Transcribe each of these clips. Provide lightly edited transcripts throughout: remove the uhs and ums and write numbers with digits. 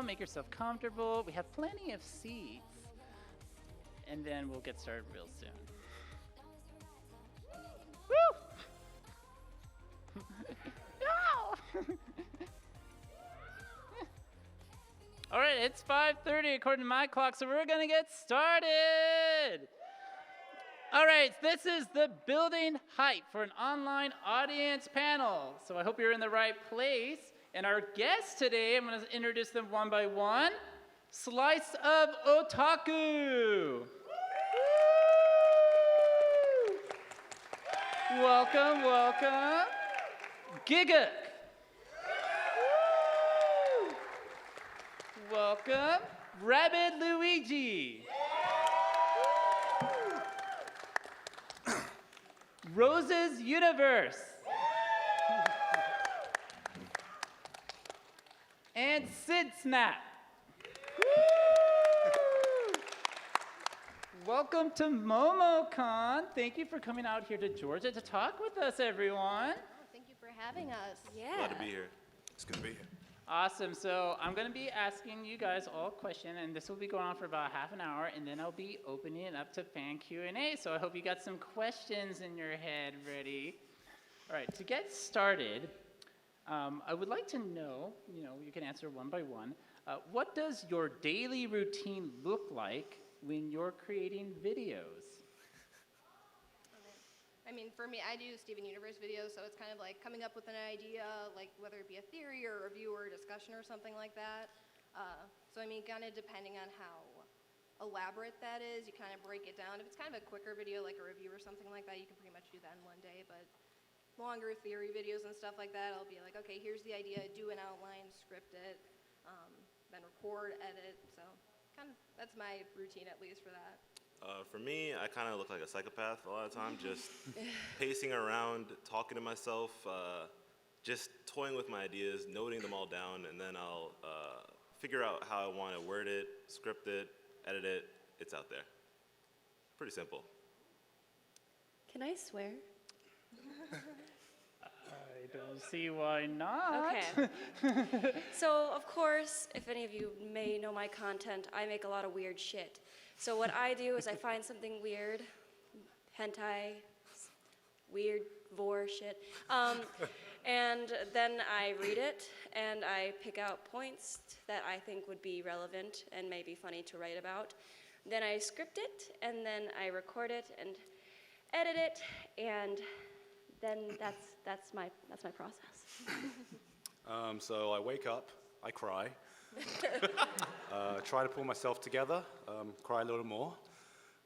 make yourself comfortable. We have plenty of seats. And then we'll get started real soon. Woo! No! All right, it's 5:30 according to my clock, so we're gonna get started. All right, this is the building hype for an online audience panel. So I hope you're in the right place. And our guests today, I'm gonna introduce them one by one. Slice of Otaku. Welcome, welcome. Giguk. Welcome, Rabid Luigi. Rose's Universe. And Sid Snap. Welcome to MomoCon. Thank you for coming out here to Georgia to talk with us, everyone. Oh, thank you for having us. Yeah. Glad to be here. It's good to be here. Awesome. So I'm going to be asking you guys all a question, and this will be going on for about half an hour, and then I'll be opening it up to fan Q&A. So I hope you got some questions in your head ready. All right, to get started, I would like to know, you can answer one by one, what does your daily routine look like when you're creating videos? I mean, for me, I do Steven Universe videos, so it's kind of like coming up with an idea, like whether it be a theory or a review or a discussion or something like that. So I mean, kind of depending on how elaborate that is, you kind of break it down. If it's kind of a quicker video, like a review or something like that, you can pretty much do that in one day. But longer theory videos and stuff like that, I'll be like, okay, here's the idea, do an outline, script it, then record, edit. So kind of that's my routine at least for that. For me, I kind of look like a psychopath a lot of the time, just pacing around, talking to myself, just toying with my ideas, noting them all down, and then I'll figure out how I want to word it, script it, edit it. It's out there. Pretty simple. Can I swear? I don't see why not. Okay. So, of course, if any of you may know my content, I make a lot of weird shit. So what I do is I find something weird, hentai, weird vor shit, and then I read it, and I pick out points that I think would be relevant and maybe funny to write about. Then I script it, and then I record it and edit it, and then that's my process. So I wake up, I cry, try to pull myself together, cry a little more,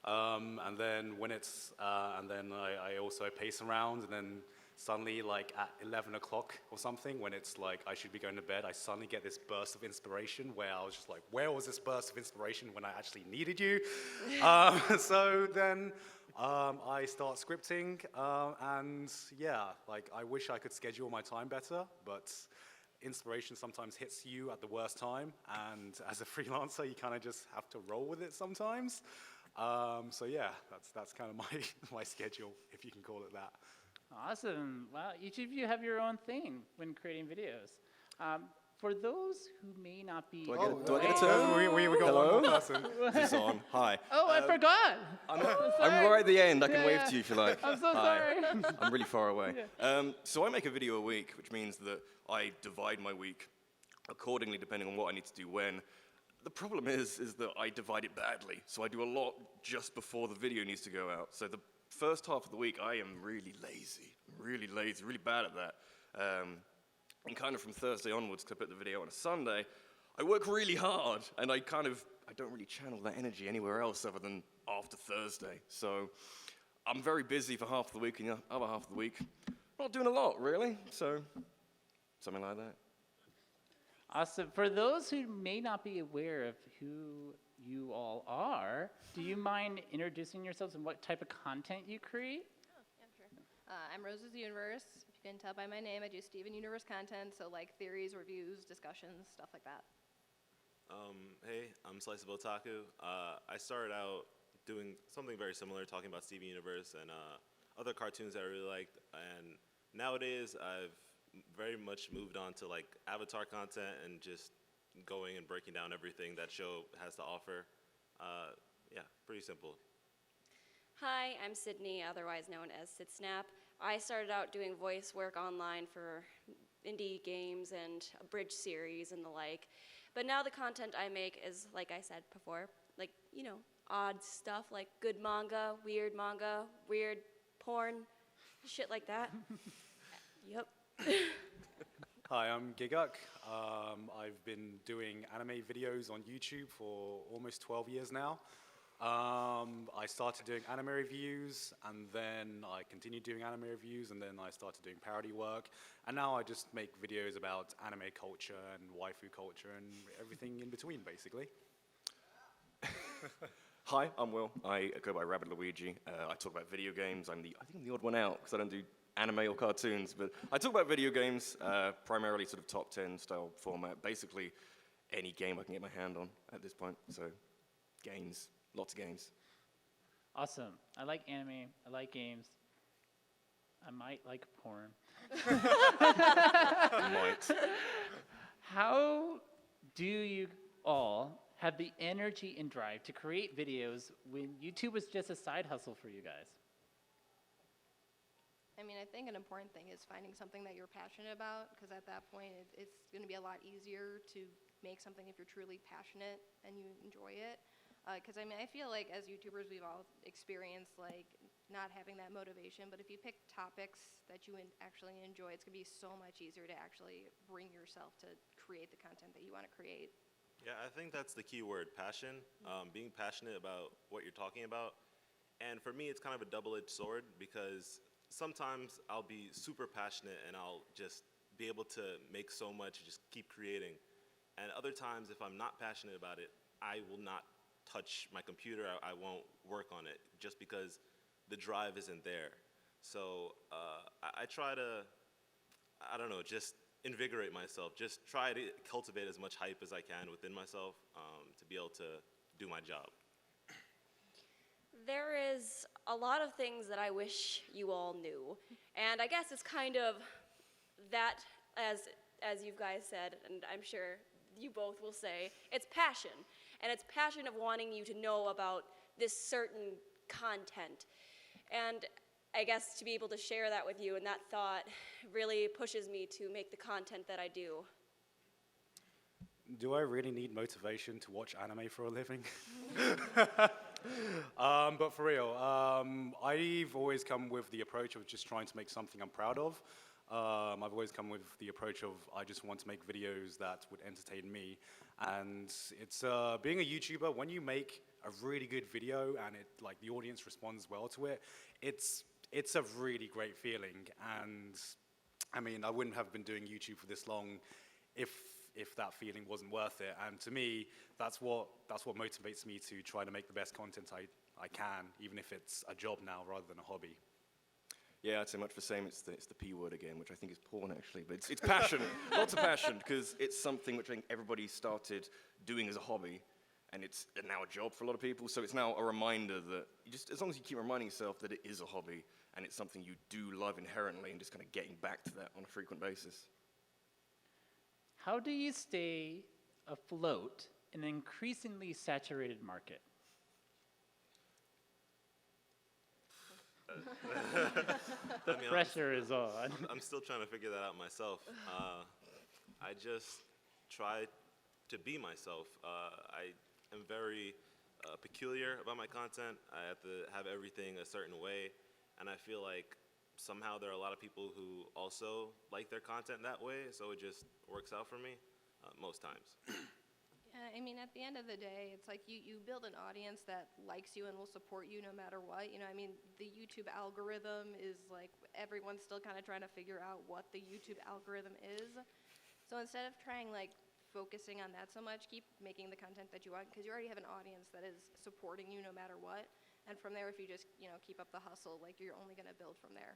and then when it's, and then I also pace around, and then suddenly, like at 11 o'clock or something, when it's like I should be going to bed, I suddenly get this burst of inspiration where I was just like, where was this burst of inspiration when I actually needed you? So then I start scripting, and yeah, like I wish I could schedule my time better, but inspiration sometimes hits you at the worst time, and as a freelancer, you kind of just have to roll with it sometimes. So yeah, that's kind of my schedule, if you can call it that. Awesome. Wow, each of you have your own thing when creating videos. For those who may not be... Do I get a turn? We got Hello? one more person. Is this on? Hi. Oh, I forgot. I'm right at the end. I can wave Yeah. to you if you like. I'm so Hi. sorry. I'm really far away. Yeah. So I make a video a week, which means that I divide my week accordingly depending on what I need to do when. The problem is that I divide it badly. So I do a lot just before the video needs to go out. So the first half of the week, I am really lazy. Really bad at that. And kind of from Thursday onwards, because I put the video on a Sunday, I work really hard, and I don't really channel that energy anywhere else other than after Thursday. So I'm very busy for half the week, and the other half of the week, not doing a lot, really. So something like that. Awesome. For those who may not be aware of who you all are, do you mind introducing yourselves and what type of content you create? Oh, yeah, sure. I'm Rose's Universe. If you can tell by my name, I do Steven Universe content, so like theories, reviews, discussions, stuff like that. Hey, I'm Slice of Otaku. I started out doing something very similar, talking about Steven Universe and other cartoons that I really liked. And nowadays, I've very much moved on to like Avatar content and just, going and breaking down everything that show has to offer. Yeah, pretty simple. Hi, I'm Sydney, otherwise known as SidSnap. I started out doing voice work online for indie games and a bridge series and the like. But now the content I make is, like I said before, like, you know, odd stuff like good manga, weird porn, shit like that. Yep. Hi, I'm Giguk. I've been doing anime videos on YouTube for almost 12 years now. I started doing anime reviews, and then I continued doing anime reviews, and then I started doing parody work, and now I just make videos about anime culture and waifu culture and everything in between, basically. Hi, I'm Will. I go by Rabbit Luigi. I talk about video games. I think I'm the odd one out because I don't do anime or cartoons, but I talk about video games, primarily sort of top 10 style format. Basically, any game I can get my hand on at this point. So, games, lots of games. Awesome. I like anime. I like games. I might like porn. Might. How do you all have the energy and drive to create videos when YouTube was just a side hustle for you guys? I mean, I think an important thing is finding something that you're passionate about, because at that point, it's going to be a lot easier to make something if you're truly passionate and you enjoy it. Because I mean, I feel like as YouTubers, we've all experienced like not having that motivation. But if you pick topics that you actually enjoy, it's going to be so much easier to actually bring yourself to create the content that you want to create. Yeah, I think that's the key word, passion. Being passionate about what you're talking about. And for me, it's kind of a double-edged sword because sometimes I'll be super passionate and I'll just be able to make so much, just keep creating. And other times, if I'm not passionate about it, I will not touch my computer. I won't work on it just because the drive isn't there. So I try to, I don't know, just invigorate myself, just try to cultivate as much hype as I can within myself to be able to do my job. There is a lot of things that I wish you all knew. And I guess it's kind of that, as you guys said, and I'm sure you both will say, it's passion. And it's passion of wanting you to know about this certain content. And I guess to be able to share that with you and that thought really pushes me to make the content that I do. Do I really need motivation to watch anime for a living? But for real, I've always come with the approach of just trying to make something I'm proud of. I've always come with the approach of I just want to make videos that would entertain me. And it's being a YouTuber, when you make a really good video and like the audience responds well to it, it's a really great feeling. And I mean, I wouldn't have been doing YouTube for this long if that feeling wasn't worth it. And to me, that's what motivates me to try to make the best content I can, even if it's a job now rather than a hobby. Yeah, I'd say much the same. It's the P word again, which I think is porn, actually. But it's passion, lots of passion, because it's something which I think everybody started doing as a hobby, and it's now a job for a lot of people. So it's now a reminder that as long as you keep reminding yourself that it is a hobby, and it's something you do love inherently, and just kind of getting back to that on a frequent basis. How do you stay afloat in an increasingly saturated market? The pressure is on. I'm still trying to figure that out myself. I just try to be myself. I am very peculiar about my content. I have to have everything a certain way, and I feel like somehow there are a lot of people who also like their content that way, so it just works out for me most times. Yeah, I mean, at the end of the day, it's like you build an audience that likes you and will support you no matter what. You know, I mean, the YouTube algorithm is like, everyone's still kind of trying to figure out what the YouTube algorithm is. So instead of trying like focusing on that so much, keep making the content that you want, because you already have an audience that is supporting you no matter what. And from there, if you just, keep up the hustle, like you're only going to build from there.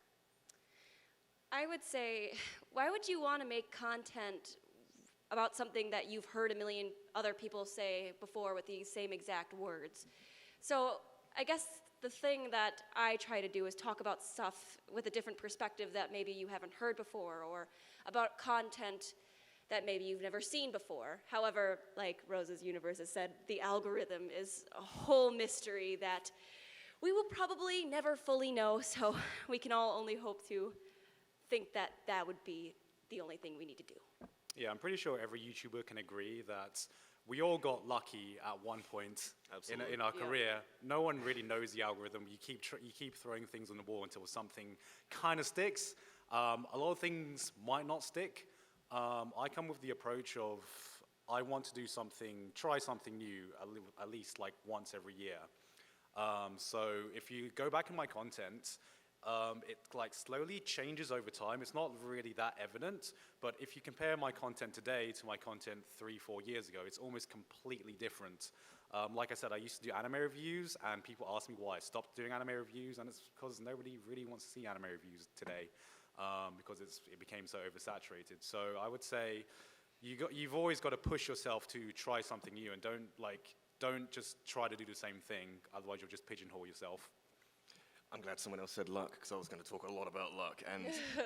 I would say, why would you want to make content about something that you've heard a million other people say before with these same exact words? So I guess the thing that I try to do is talk about stuff with a different perspective that maybe you haven't heard before, or about content that maybe you've never seen before. However, like Rose's Universe has said, the algorithm is a whole mystery that we will probably never fully know, so we can all only hope to think that that would be the only thing we need to do. Yeah, I'm pretty sure every YouTuber can agree that we all got lucky at one point Absolutely. in our Yeah. career. No one really knows the algorithm. You keep throwing things on the wall until something kind of sticks. A lot of things might not stick. I come with the approach of I want to do something, try something new at least like once every year. So if you go back in my content, it like slowly changes over time. It's not really that evident, but if you compare my content today to my content 3-4 years ago, it's almost completely different. Like I said, I used to do anime reviews, and people ask me why I stopped doing anime reviews, and it's because nobody really wants to see anime reviews today, because it became so oversaturated. So I would say you've always got to push yourself to try something new, and don't just try to do the same thing, otherwise you'll just pigeonhole yourself. I'm glad someone else said luck, because I was going to talk a lot about luck. And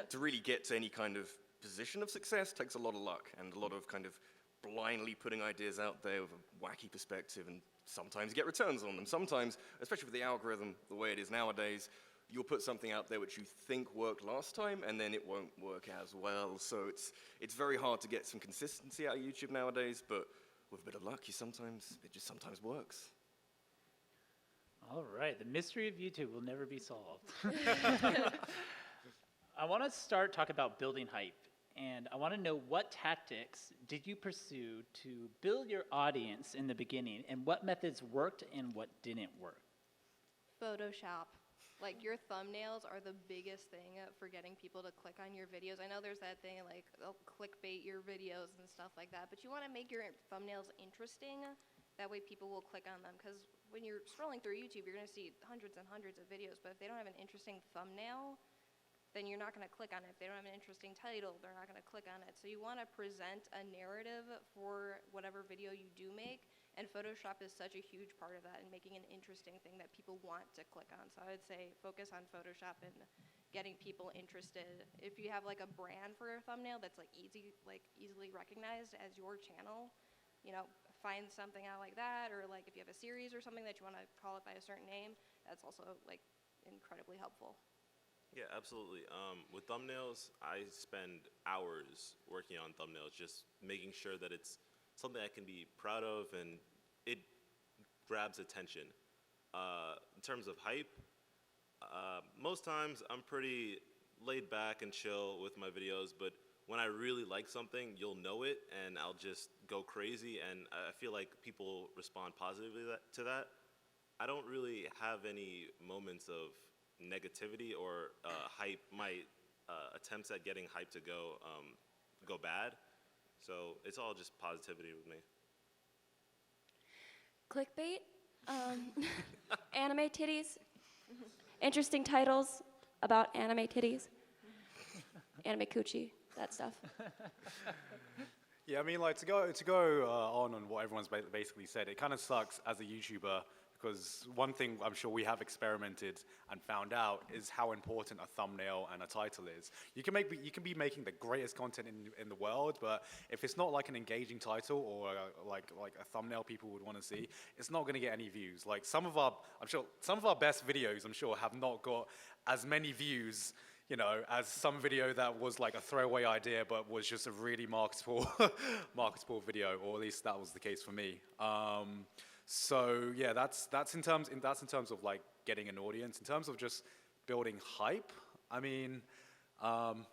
to really get to any kind of position of success takes a lot of luck and a lot of kind of blindly putting ideas out there with a wacky perspective, and sometimes get returns on them. Sometimes, especially with the algorithm, the way it is nowadays, you'll put something out there which you think worked last time, and then it won't work as well. So it's very hard to get some consistency out of YouTube nowadays, but with a bit of luck, it just sometimes works. All right, the mystery of YouTube will never be solved. I want to start talking about building hype, and I want to know what tactics did you pursue to build your audience in the beginning, and what methods worked and what didn't work? Photoshop. Like, your thumbnails are the biggest thing for getting people to click on your videos. I know there's that thing, like, they'll clickbait your videos and stuff like that, but you want to make your thumbnails interesting. That way people will click on them, because when you're scrolling through YouTube, you're going to see hundreds and hundreds of videos, but if they don't have an interesting thumbnail, then you're not going to click on it. If they don't have an interesting title, they're not going to click on it. So you want to present a narrative for whatever video you do make, and Photoshop is such a huge part of that, and making an interesting thing that people want to click on. So I would say focus on Photoshop and getting people interested. If you have like a brand for your thumbnail that's like easily recognized as your channel, you know, find something out like that, or like if you have a series or something that you want to call it by a certain name, that's also like incredibly helpful. Yeah, absolutely. With thumbnails, I spend hours working on thumbnails, just making sure that it's something I can be proud of and it grabs attention. In terms of hype, most times I'm pretty laid back and chill with my videos, but when I really like something, you'll know it, and I'll just go crazy, and I feel like people respond positively to that. I don't really have any moments of negativity or hype. My attempts at getting hype to go bad, so it's all just positivity with me. Clickbait, anime titties, interesting titles about anime titties, anime coochie, that stuff. Yeah, I mean, like to go on what everyone's basically said, it kind of sucks as a YouTuber, because one thing I'm sure we have experimented and found out is how important a thumbnail and a title is. You can be making the greatest content in the world, but if it's not like an engaging title or like a thumbnail people would want to see, it's not going to get any views. Like some of our best videos, I'm sure, have not got as many views, you know, as some video that was like a throwaway idea but was just a really marketable video, or at least that was the case for me. So yeah, that's in terms of like getting an audience. In terms of just building hype, I mean,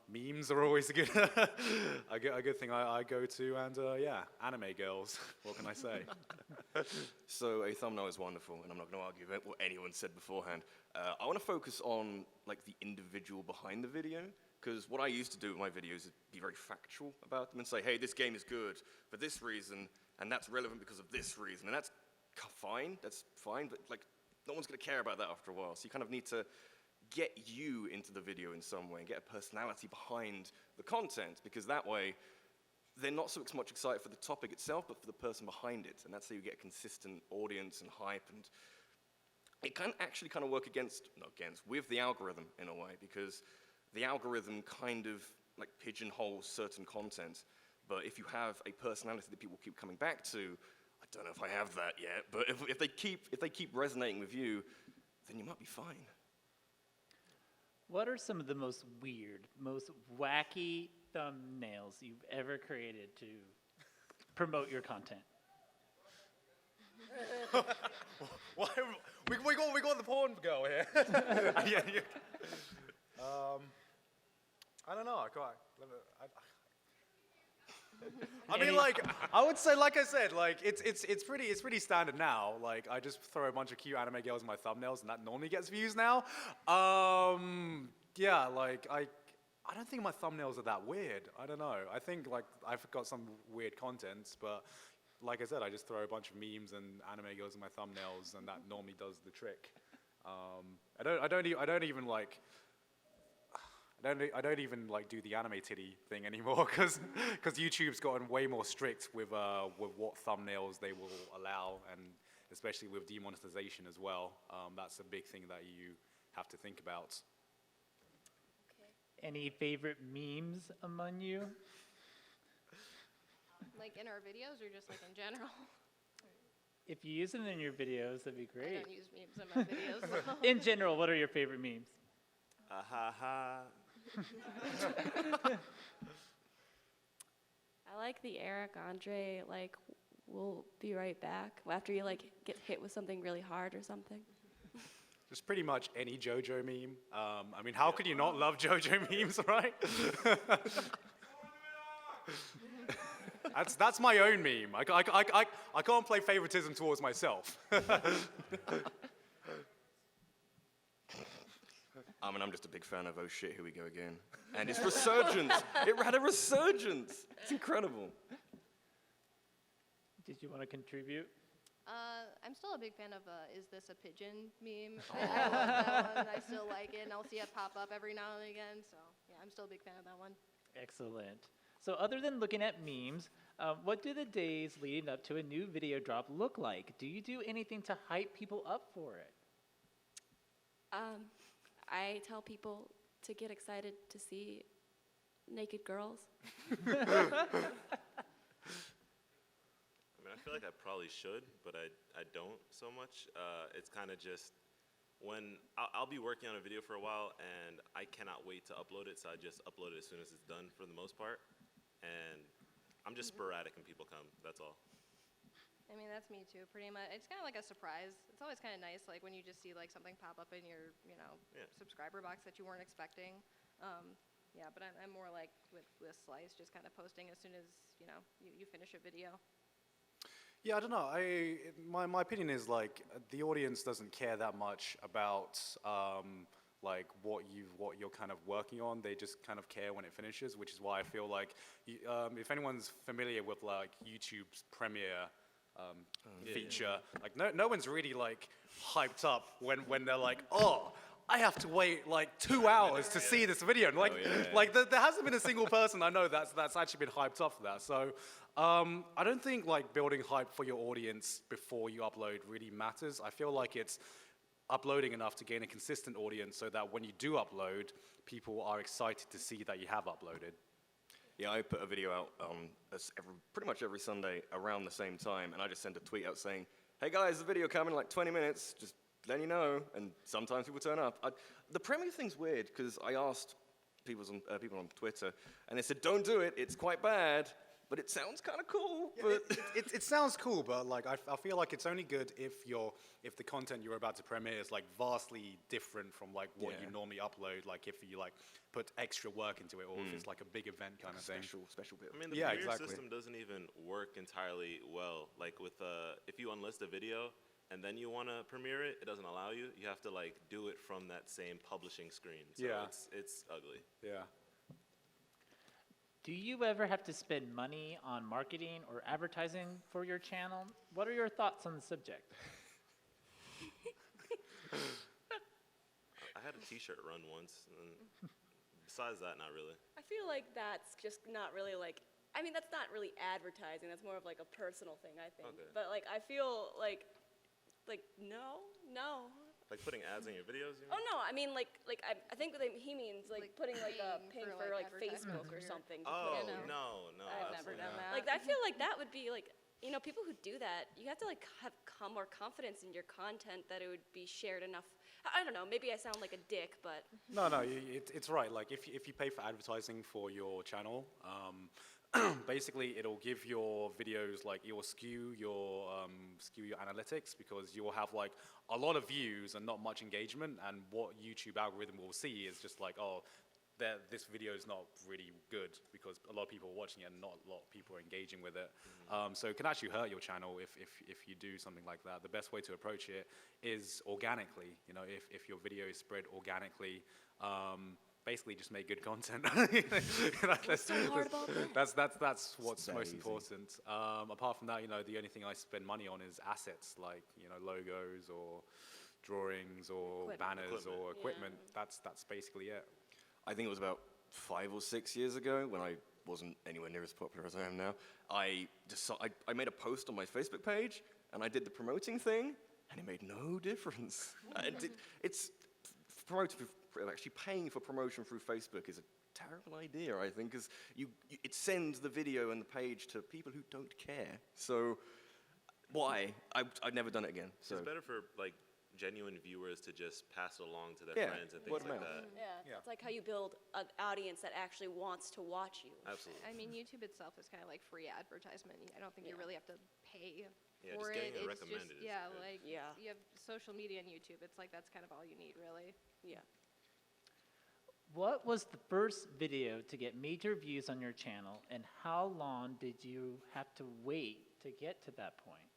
memes are always a good thing I go to, and yeah, anime girls. What can I say? So a thumbnail is wonderful, and I'm not going to argue about what anyone said beforehand. I want to focus on like the individual behind the video, because what I used to do with my videos is be very factual about them and say, hey, this game is good for this reason, and that's relevant because of this reason, and that's fine, but like no one's going to care about that after a while. So you kind of need to get you into the video in some way and get a personality behind the content, because that way they're not so much excited for the topic itself, but for the person behind it, and that's how you get a consistent audience and hype. And it can actually kind of work with the algorithm in a way, because the algorithm kind of like pigeonholes certain content. But if you have a personality that people keep coming back to, I don't know if I have that yet, but if they keep resonating with you, then you might be fine. What are some of the most weird, most wacky thumbnails you've ever created to promote your content? Why, we got the porn girl here. I don't know. I mean, like, I would say, like I said, like, it's pretty standard now. Like, I just throw a bunch of cute anime girls in my thumbnails, and that normally gets views now. Yeah, like, I don't think my thumbnails are that weird. I don't know. I think, like, I've got some weird content, but like I said, I just throw a bunch of memes and anime girls in my thumbnails, and that normally does the trick. I don't even do the anime titty thing anymore because YouTube's gotten way more strict with what thumbnails they will allow, and especially with demonetization as well. That's a big thing that you have to think about. Any favorite memes among you? Like in our videos or just like in general? If you use them in your videos, that'd be I great. don't use memes in my videos. So. In general, what are your favorite memes? Ha ha. I like the Eric Andre, like, we'll be right back after you, like, get hit with something really hard or something. Just pretty much any JoJo meme. I mean, how could you not love JoJo memes, right? That's my own meme. I can't play favoritism towards myself. I mean, I'm just a big fan of Oh Shit, Here We Go Again. And its resurgence. It had a resurgence. It's incredible. Did you want to contribute? I'm still a big fan of Is This a Pigeon meme. I love that one. I still like it, and I'll see it pop up every now and again. So, yeah, I'm still a big fan of that one. Excellent. So other than looking at memes, what do the days leading up to a new video drop look like? Do you do anything to hype people up for it? I tell people to get excited to see naked girls. I feel like I probably should, but I don't so much. It's kind of just when I'll be working on a video for a while and I cannot wait to upload it, so I just upload it as soon as it's done for the most part. And I'm just sporadic when people come, that's all. I mean, that's me too, pretty much. It's kind of like a surprise. It's always kind of nice, like when you just see like something pop up in your, subscriber box that you weren't expecting. Yeah, but I'm more like with Slice, just kind of posting as soon as, you finish a video. Yeah, I don't know. My opinion is like the audience doesn't care that much about like what you're kind of working on. They just kind of care when it finishes, which is why I feel like if anyone's familiar with like YouTube's premiere feature, like no one's really like hyped up when they're like, oh, I have to wait like 2 hours to see this video. And like there hasn't been a single person I know that's actually been hyped up for that. So I don't think like building hype for your audience before you upload really matters. I feel like it's uploading enough to gain a consistent audience so that when you do upload, people are excited to see that you have uploaded. Yeah, I put a video out pretty much every Sunday around the same time, and I just sent a tweet out saying, hey guys, the video coming in like 20 minutes, just letting you know, and sometimes people turn up. The premiere thing's weird, because I asked people on Twitter, and they said, don't do it, it's quite bad, but it sounds kind of cool. Yeah, but it sounds cool, but like I feel like it's only good if the content you're about to premiere is like vastly different from like what you normally upload. Like if you like put extra work into it, or if it's like a big event kind of thing. Special bit. I mean, the premiere system doesn't even work entirely well. Like with if you unlist a video and then you want to premiere it, it doesn't allow you. You have to like do it from that same publishing screen. So it's ugly. Yeah. Do you ever have to spend money on marketing or advertising for your channel? What are your thoughts on the subject? I had a t-shirt run once, and besides that, not really. I feel like that's just not really like, I mean, that's not really advertising. That's more of like a personal thing, I think. Okay. But like, I feel like no. Like putting ads in your videos? You Oh mean? no, I mean I think what he means like putting like a paying paying for, for like, like advertisements Facebook or for your- something. to Oh, put in. no. I've never absolutely done not. that. Like I feel like that would be like, you know, people who do that, you have to like have more confidence in your content that it would be shared enough. I don't know, maybe I sound like a dick, but No, it's right. Like if you pay for advertising for your channel, basically it'll give your videos like it will skew your analytics because you'll have like a lot of views and not much engagement. And what YouTube algorithm will see is just like, oh, this video is not really good because a lot of people are watching it and not a lot of people are engaging with it. So it can actually hurt your channel if you do something like that. The best way to approach it is organically. You know, if your video is spread organically, basically just make good content. what's so hard about that? That's what's very most easy. important. Apart from that, you know, the only thing I spend money on is assets like, you know, logos or drawings or Equipment. banners or Yeah. equipment. That's basically it. I think it was about 5 or 6 years ago when I wasn't anywhere near as popular as I am now. I made a post on my Facebook page and I did the promoting thing, and it made no difference. Actually paying for promotion through Facebook is a terrible idea, I think, because it sends the video and the page to people who don't care. So why? I've never done it again. So It's better for like genuine viewers to just pass it along to their Yeah, friends and things word of like mouth. that. Yeah, it's like how you build an audience that actually wants to watch you. Absolutely. I mean, YouTube itself is kind of like free advertisement. I don't think you Yeah. really have to pay Yeah, for just getting it. it It's recommended is yeah, good. like Yeah. you have social media and YouTube. It's like that's kind of all you need, really. Yeah. What was the first video to get major views on your channel, and how long did you have to wait to get to that point?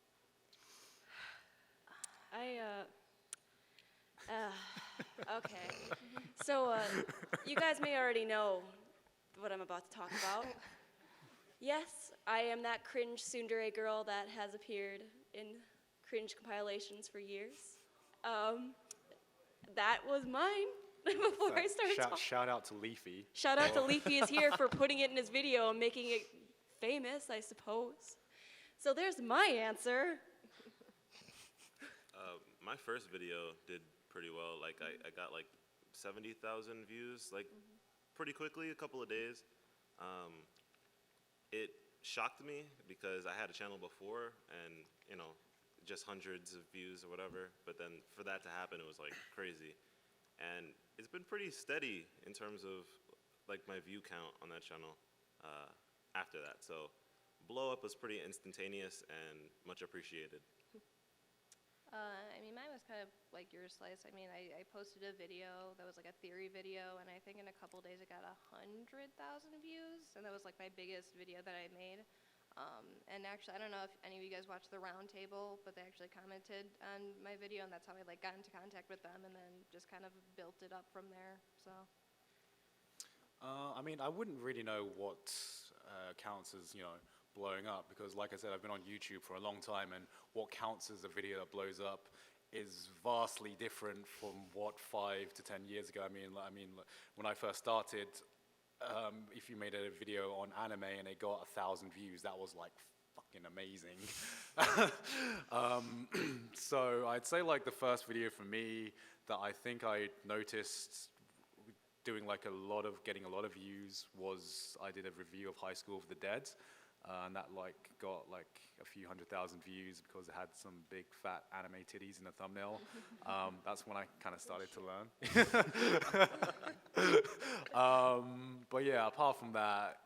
Okay. So, you guys may already know what I'm about to talk about. Yes, I am that cringe tsundere girl that has appeared in cringe compilations for years. That was mine before I started talking. Shout out to Leafy. Shout out to Leafy is here for putting it in his video and making it famous, I suppose. So there's my answer. My first video did pretty well. Like I got like 70,000 views, like pretty quickly, a couple of days. It shocked me because I had a channel before and, you know, just hundreds of views or whatever. But then for that to happen, it was like crazy. And it's been pretty steady in terms of like my view count on that channel after that. So blow up was pretty instantaneous and much appreciated. I mean, mine was kind of like your Slice. I mean, I posted a video that was like a theory video, and I think in a couple days it got 100,000 views, and that was like my biggest video that I made. And actually, I don't know if any of you guys watched the round table, but they actually commented on my video, and that's how I like got into contact with them, and then just kind of built it up from there. So. I mean, I wouldn't really know what counts as, you know, blowing up because, like I said, I've been on YouTube for a long time, and what counts as a video that blows up is vastly different from what 5 to 10 years ago. I mean, when I first started, if you made a video on anime and it got 1,000 views, that was like fucking amazing. So I'd say like the first video for me that I think I noticed doing like getting a lot of views was I did a review of High School of the Dead, and that like got like a few 100,000 views because it had some big fat anime titties in the thumbnail. That's when I kind of started to learn. But yeah, apart from that,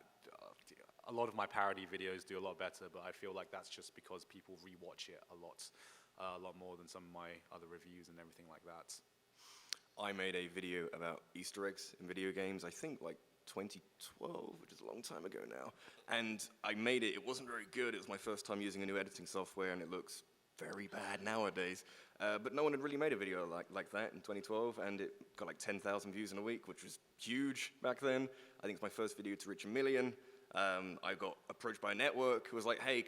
a lot of my parody videos do a lot better, but I feel like that's just because people rewatch it a lot more than some of my other reviews and everything like that. I made a video about Easter eggs in video games, I think like 2012, which is a long time ago now. And I made it, it wasn't very good. It was my first time using a new editing software, and it looks very bad nowadays. But no one had really made a video like that in 2012, and it got like 10,000 views in a week, which was huge back then. I think it's my first video to reach 1 million. I got approached by a network who was like, hey,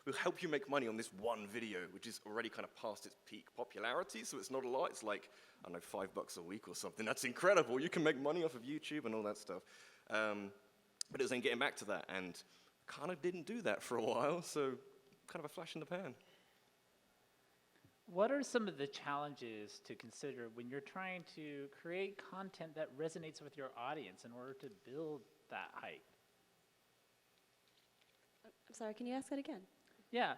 we'll help you make money on this one video, which is already kind of past its peak popularity, so it's not a lot. It's like, I don't know, $5 a week or something. That's incredible. You can make money off of YouTube and all that stuff. But it was then getting back to that, and kind of didn't do that for a while, so kind of a flash in the pan. What are some of the challenges to consider when you're trying to create content that resonates with your audience in order to build that hype? I'm sorry, can you ask that again? Yeah,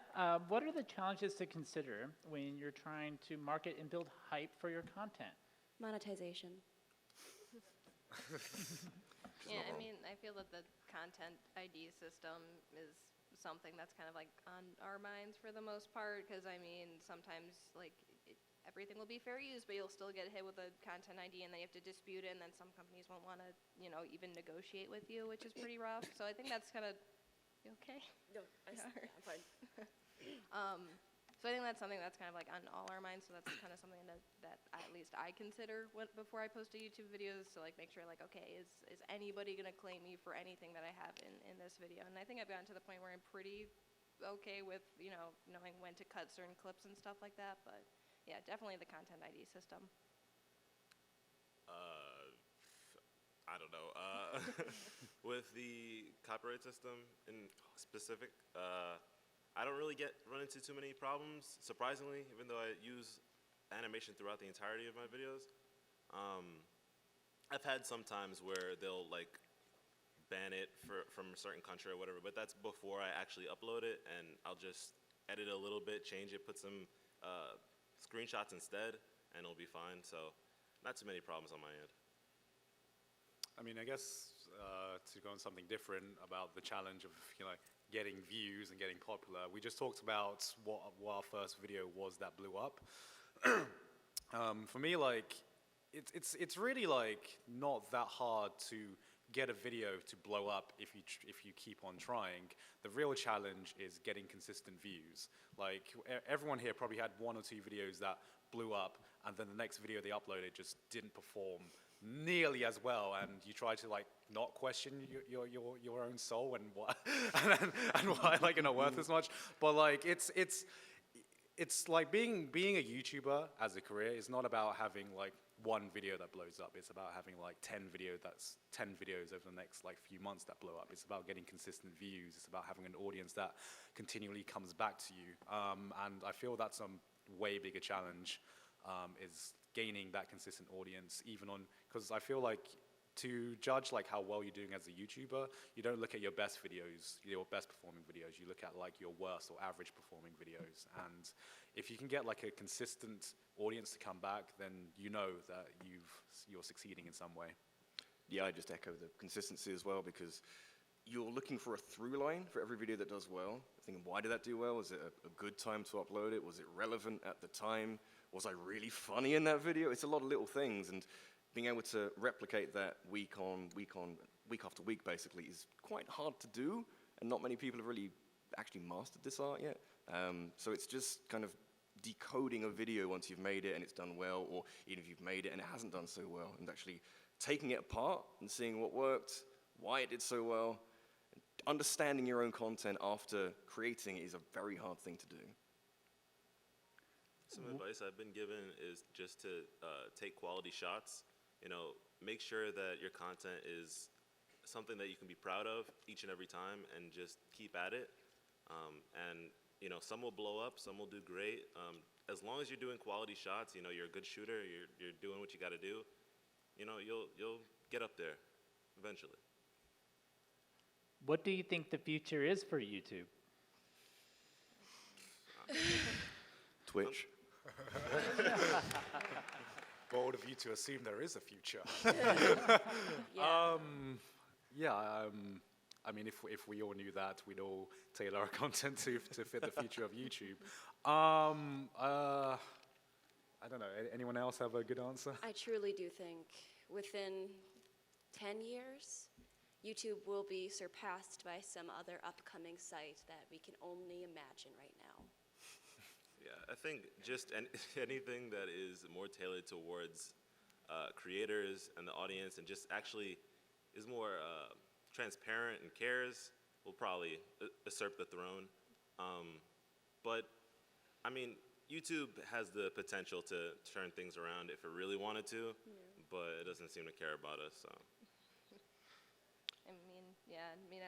what are the challenges to consider when you're trying to market and build hype for your content? Monetization. Yeah, I mean, I feel that the content ID system is something that's kind of like on our minds for the most part, because I mean, sometimes like everything will be fair use, but you'll still get hit with a content ID and then you have to dispute it, and then some companies won't want to, even negotiate with you, which is pretty rough. So I think that's kind of, you okay? No, I'm fine. So I think that's something that's kind of like on all our minds. So that's kind of something that at least I consider before I post a YouTube videos, to like make sure like, okay, is anybody gonna claim me for anything that I have in this video? And I think I've gotten to the point where I'm pretty okay with knowing when to cut certain clips and stuff like that. But yeah, definitely the content ID system. I don't know. With the copyright system in specific, I don't really run into too many problems, surprisingly, even though I use animation throughout the entirety of my videos. I've had some times where they'll like ban it from a certain country or whatever, but that's before I actually upload it, and I'll just edit a little bit, change it, put some screenshots instead, and it'll be fine. So not too many problems on my end. I mean, I guess to go on something different about the challenge of getting views and getting popular. We just talked about what our first video was that blew up. For me, like it's really like not that hard to get a video to blow up if you keep on trying. The real challenge is getting consistent views. Like everyone here probably had 1 or 2 videos that blew up, and then the next video they uploaded just didn't perform nearly as well, and you try to like not question your own soul and what and why like you're not worth as much. But like it's like being a YouTuber as a career is not about having like one video that blows up. It's about having like 10 videos over the next like few months that blow up. It's about getting consistent views. It's about having an audience that continually comes back to you. And I feel that's a way bigger challenge, is gaining that consistent audience, even on, because I feel like to judge like how well you're doing as a YouTuber, you don't look at your best videos, your best performing videos. You look at like your worst or average performing videos. And if you can get like a consistent audience to come back, then you know that you're succeeding in some way. Yeah, I just echo the consistency as well, because you're looking for a through line for every video that does well. Thinking, why did that do well? Was it a good time to upload it? Was it relevant at the time? Was I really funny in that video? It's a lot of little things, and being able to replicate that week after week basically is quite hard to do, and not many people have really actually mastered this art yet. So it's just kind of decoding a video once you've made it and it's done well, or even if you've made it and it hasn't done so well, and actually taking it apart and seeing what worked, why it did so well. Understanding your own content after creating it is a very hard thing to do. Some advice I've been given is just to take quality shots. Make sure that your content is something that you can be proud of each and every time, and just keep at it. And some will blow up, some will do great. As long as you're doing quality shots, you're a good shooter, you're doing what you got to do. You'll get up there eventually. What do you think the future is for YouTube? Twitch. Bold of you to assume there is a future. Yeah. I mean, if we all knew that, we'd all tailor our content to fit the future of YouTube. I don't know. Anyone else have a good answer? I truly do think within 10 years, YouTube will be surpassed by some other upcoming site that we can only imagine right now. Yeah, I think just anything that is more tailored towards creators and the audience, and just actually is more transparent and cares, will probably usurp the throne. But I mean, YouTube has the potential to turn things around if it really wanted to, but it doesn't seem to care about us. So.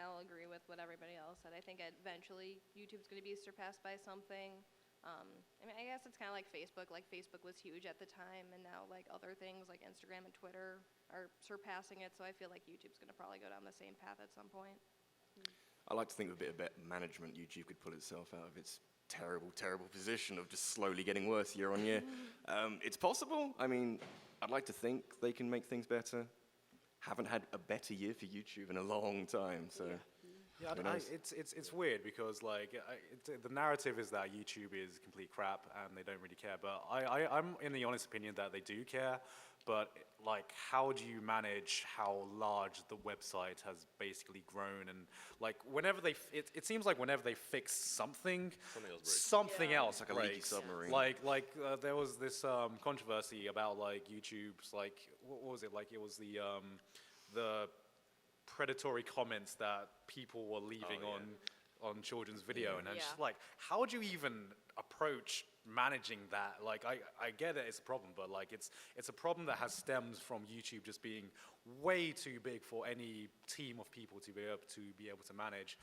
I'll agree with what everybody else said. I think eventually YouTube's going to be surpassed by something. I mean, I guess it's kind of like Facebook. Like, Facebook was huge at the time, and now, like, other things like Instagram and Twitter are surpassing it, so I feel like YouTube's going to probably go down the same path at some point. I like to think with a bit of better management, YouTube could pull itself out of its terrible, terrible position of just slowly getting worse year on year. It's possible. I mean, I'd like to think they can make things better. Haven't had a better year for YouTube in a long time, so. Yeah, it's weird because like the narrative is that YouTube is complete crap and they don't really care. But I'm in the honest opinion that they do care. But like, how do you manage how large the website has basically grown? And like, whenever it seems like whenever they fix something, something else It's like a leaky breaks. submarine. Like there was this controversy about like YouTube's like what was it like? It was the predatory comments that people were leaving on children's video, and I'm just like, how do you even approach managing that? Like, I get it, it's a problem, but like, it's a problem that has stems from YouTube just being way too big for any team of people to be able to manage.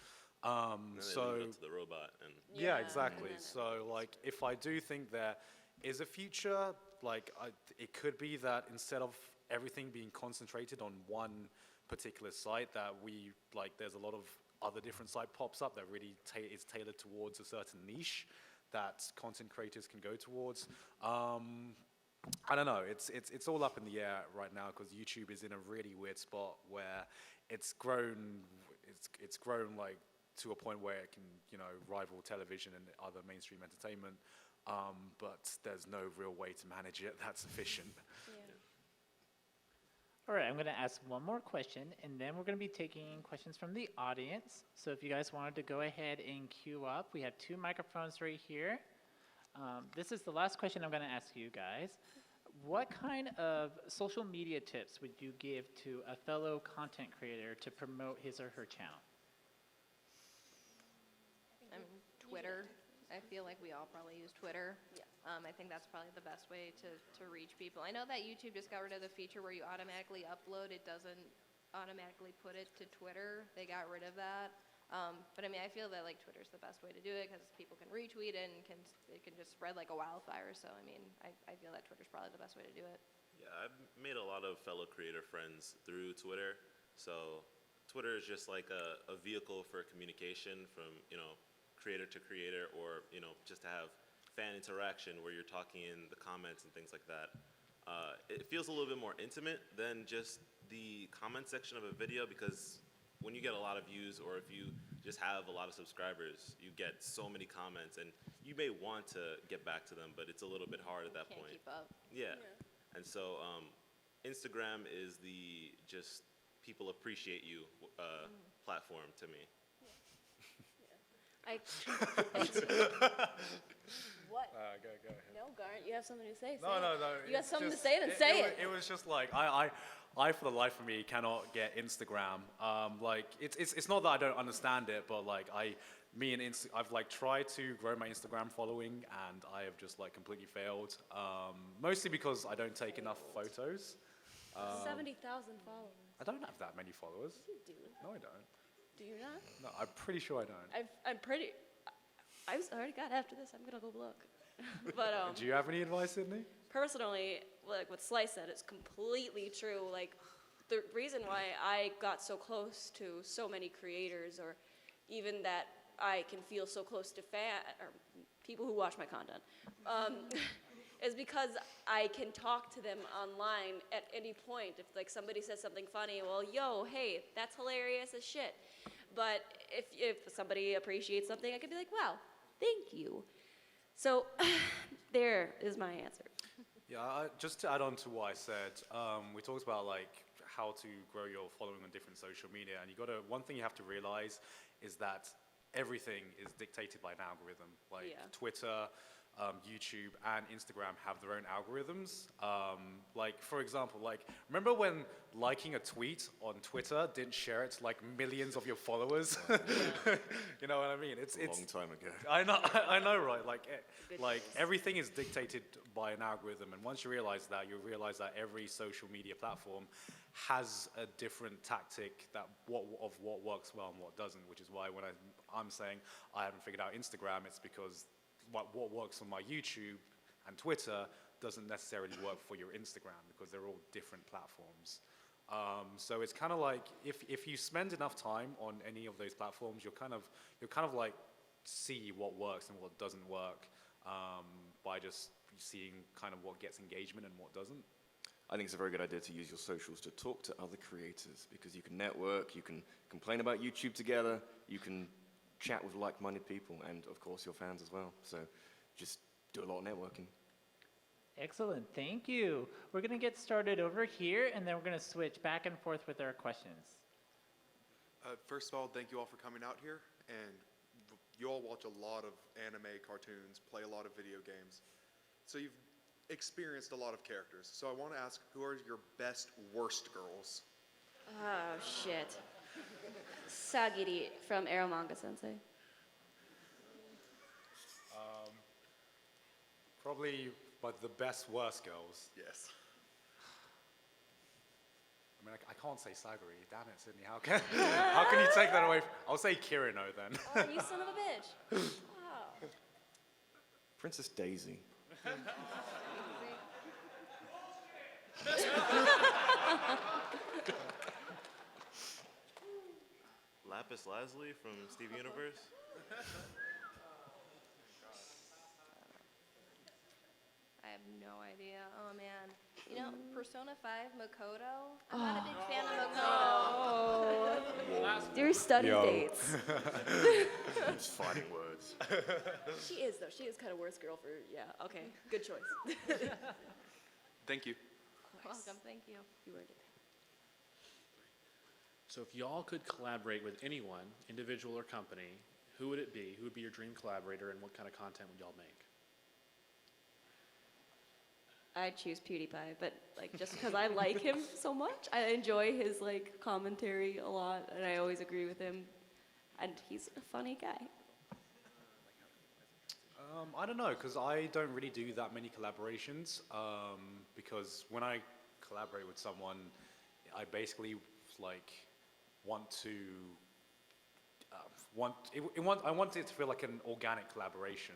And then they leave it up to the robot. And Yeah, exactly. So like, if I do think there is a future, like, it could be that instead of everything being concentrated on one particular site, that there's a lot of other different site pops up that really is tailored towards a certain niche that content creators can go towards. I don't know. It's all up in the air right now because YouTube is in a really weird spot where it's grown. It's grown like to a point where it can rival television and other mainstream entertainment. But there's no real way to manage it that's efficient. All right, I'm going to ask one more question, and then we're going to be taking questions from the audience. So if you guys wanted to go ahead and queue up, we have 2 microphones right here. This is the last question I'm going to ask you guys. What kind of social media tips would you give to a fellow content creator to promote his or her channel? Twitter. I feel like we all probably use Twitter. Yeah. I think that's probably the best way to reach people. I know that YouTube just got rid of the feature where you automatically upload. It doesn't automatically put it to Twitter. They got rid of that. But I mean, I feel that like Twitter's the best way to do it because people can retweet it and it can just spread like a wildfire. So I mean, I feel that Twitter's probably the best way to do it. yeah, I've made a lot of fellow creator friends through Twitter. So Twitter is just like a vehicle for communication from, creator to creator, or, just to have fan interaction where you're talking in the comments and things like that. It feels a little bit more intimate than just the comment section of a video, because when you get a lot of views, or if you just have a lot of subscribers, you get so many comments, and you may want to get back to them, but it's a little bit hard at that Can't point. keep up. Yeah. And so Instagram is the just people appreciate you platform to me. What? Go ahead. No, Garnt, you have something to say. No. You got it's something to just- say, then say it. It was just like I for the life of me cannot get Instagram. Like it's not that I don't understand it, but like I've like tried to grow my Instagram following, and I have just like completely failed. Mostly because I don't take enough photos. 70,000 followers. I don't have that many followers. You do. No, I don't. Do you not? No, I'm pretty sure I don't. I already got after this. I'm gonna go look. But Do you have any advice, Sydney? personally, like what Slice said, it's completely true. Like the reason why I got so close to so many creators, or even that I can feel so close to people who watch my content, is because I can talk to them online at any point. If like somebody says something funny, well, yo, hey, that's hilarious as shit. But if somebody appreciates something, I could be like, wow, thank you. So there is my answer. Yeah, just to add on to what I said, we talked about like how to grow your following on different social media, and one thing you have to realize is that everything is dictated by an algorithm. Like Twitter, YouTube, and Instagram have their own algorithms. Like for example, like remember when liking a tweet on Twitter didn't share it to like millions of your followers? You know what I mean? It's A long time ago. I know, right? Like everything is dictated by an algorithm, and once you realize that, you realize that every social media platform has a different tactic of what works well and what doesn't. Which is why when I'm saying I haven't figured out Instagram, it's because what works on my YouTube and Twitter doesn't necessarily work for your Instagram because they're all different platforms. So it's kind of like if you spend enough time on any of those platforms, you'll kind of like see what works and what doesn't work by just seeing kind of what gets engagement and what doesn't. I think it's a very good idea to use your socials to talk to other creators because you can network, you can complain about YouTube together, you can chat with like-minded people, and of course your fans as well. So just do a lot of networking. Excellent, thank you. We're gonna get started over here, and then we're gonna switch back and forth with our questions. First of all, thank you all for coming out here, and you all watch a lot of anime, cartoons, play a lot of video games, so you've experienced a lot of characters. So I want to ask, who are your best, worst girls? Oh, shit. Sagiri from Arrow Manga Sensei. Probably, but the best worst girls. Yes. I mean, I can't say Sagari. Damn it, Sydney. How can you take that away? I'll say Kirino then. Oh, you son of a bitch. Wow. Princess Daisy. Lapis Lazuli from Steve Universe. I have no idea. Oh man. You know, Persona 5 Makoto. I'm not a big fan of Makoto. Your study Yo. dates. Just fighting words. She is, though. She is kind of worst girl for, yeah, okay. Good choice. Thank you. Welcome, thank you. You earned it. So if y'all could collaborate with anyone, individual or company, who would it be? Who would be your dream collaborator, and what kind of content would y'all make? I'd choose PewDiePie, but like just because I like him so much, I enjoy his like commentary a lot, and I always agree with him, and he's a funny guy. I don't know, because I don't really do that many collaborations. Because when I collaborate with someone, I basically like want to I want it to feel like an organic collaboration.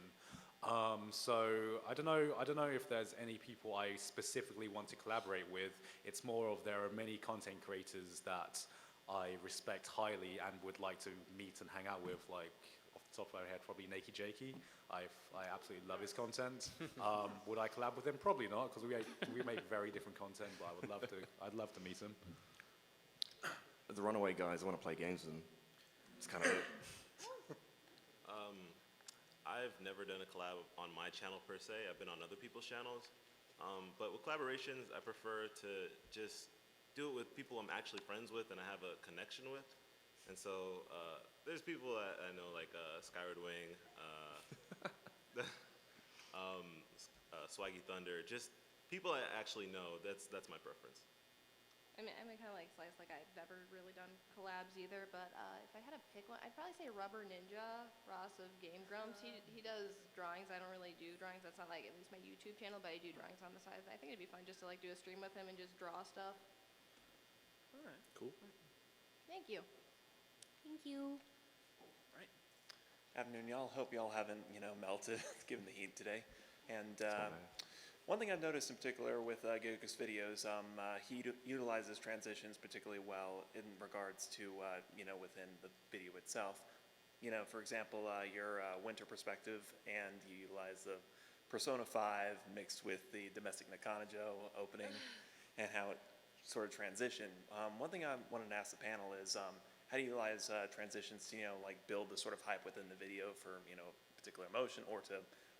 So I don't know if there's any people I specifically want to collaborate with. It's more of there are many content creators that I respect highly and would like to meet and hang out with. Like off the top of my head, probably Nakey Jakey. I absolutely love his content. Would I collab with him? Probably not, because we make very different content. But I would love to. I'd love to meet him. The Runaway guys, I want to play games with them. It's kind of it. I've never done a collab on my channel per se. I've been on other people's channels. But with collaborations, I prefer to just do it with people I'm actually friends with and I have a connection with. And so there's people that I know like Skyward Wing, Swaggy Thunder, just people I actually know. That's my preference. I mean, I'm kind of like Slice, like I've never really done collabs either, but if I had to pick one, I'd probably say Rubber Ninja, Ross of Game Grumps. He does drawings. I don't really do drawings. That's not like at least my YouTube channel, but I do drawings on the side. I think it'd be fun just to like do a stream with him and just draw stuff. All right, cool. Thank you. Thank you. Afternoon, y'all. Hope y'all haven't, melted given the heat today. And one thing I've noticed in particular with Goku's videos, he utilizes transitions particularly well in regards to, within the video itself. For example, your winter perspective, and you utilize the Persona 5 mixed with the domestic Nakanajo opening and how it sort of transitioned. One thing I wanted to ask the panel is, how do you utilize transitions to, build the sort of hype within the video for, a particular emotion, or to,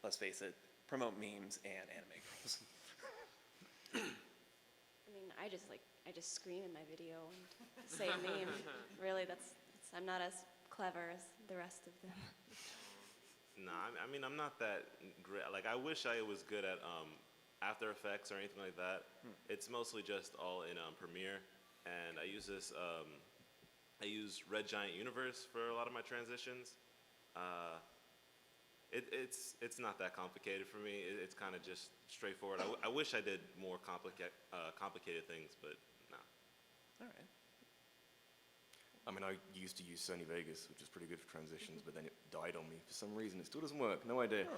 let's face it, promote memes and anime girls? I mean, I just scream in my video and say a meme. Really, I'm not as clever as the rest of them. Nah, I mean, I'm not that great. Like, I wish I was good at After Effects or anything like that. It's mostly just all in Premiere, and I use this. I use Red Giant Universe for a lot of my transitions. It's not that complicated for me. It's kind of just straightforward. I wish I did more complicated things, but no. All right. I mean, I used to use Sony Vegas, which is pretty good for transitions, but then it died on me for some reason. It still doesn't work, no idea.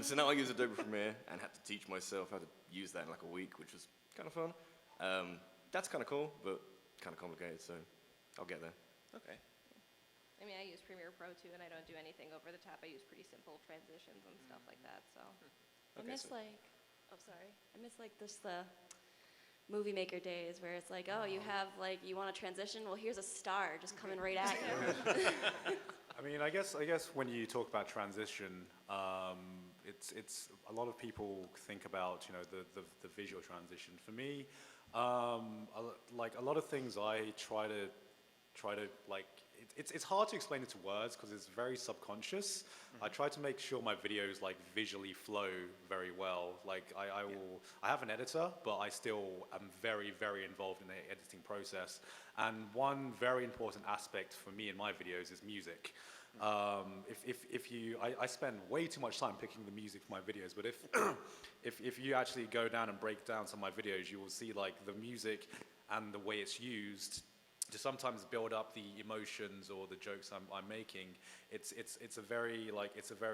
So now I use Adobe Premiere and had to teach myself how to use that in like a week, which was kind of fun. That's kind of cool, but kind of complicated, so I'll get there. Okay. I mean, I use Premiere Pro too, and I don't do anything over the top. I use pretty simple transitions and stuff like that, so. I Okay, miss so- I miss like just the movie maker days where it's like, oh, you have like, you want a transition? Well, here's a star just coming right at you. I mean, I guess when you talk about transition, it's a lot of people think about the visual transition. For me, like a lot of things I try to like. It's hard to explain it to words because it's very subconscious. I try to make sure my videos like visually flow very well. Like I have an editor, but I still am very, very involved in the editing process. And one very important aspect for me in my videos is music. I spend way too much time picking the music for my videos, but if you actually go down and break down some of my videos, you will see like the music and the way it's used to sometimes build up the emotions or the jokes I'm making. It's a very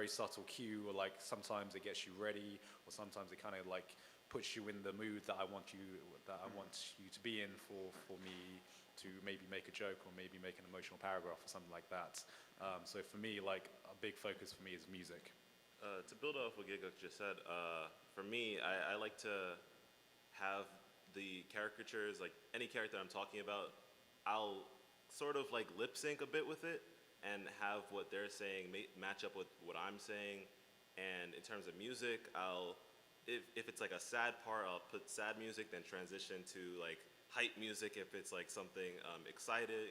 subtle cue, or like sometimes it gets you ready, or sometimes it kind of like puts you in the mood that I want you to be in for me to maybe make a joke or maybe make an emotional paragraph or something like that. So for me, like a big focus for me is music. To build off what Giguk just said, for me, I like to have the caricatures, like any character I'm talking about, I'll sort of like lip sync a bit with it and have what they're saying match up with what I'm saying. And in terms of music, if it's like a sad part, I'll put sad music, then transition to like hype music if it's like something exciting.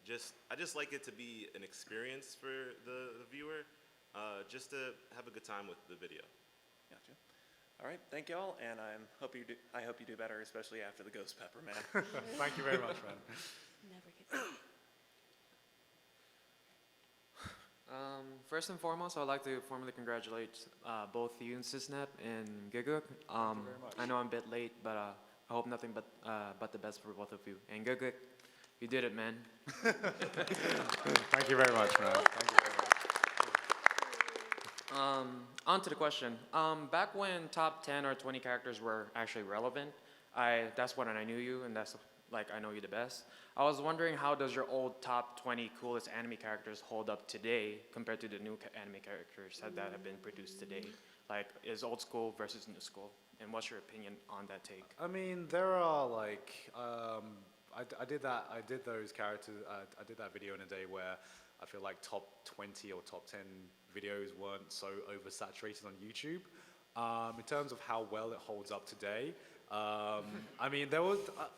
I just like it to be an experience for the viewer, just to have a good time with the video. Gotcha. All right, thank y'all, and I hope you do better, especially after the ghost pepper, man. Thank you very much, man. Never get First and foremost, I'd like to formally congratulate both you and Sysnap and Giguk. I know I'm a bit late, but I hope nothing but the best for both of you. And Giguk, you did it, man. Thank you very much, man. Thank you very much. On to the question. Back when top 10 or 20 characters were actually relevant, that's when I knew you, and that's like I know you the best. I was wondering, how does your old top 20 coolest anime characters hold up today compared to the new anime characters that have been produced today? Like, is old school versus new school? And what's your opinion on that take? I mean, there are like, I did those characters, I did that video in a day where I feel like top 20 or top 10 videos weren't so oversaturated on YouTube. In terms of how well it holds up today, I mean,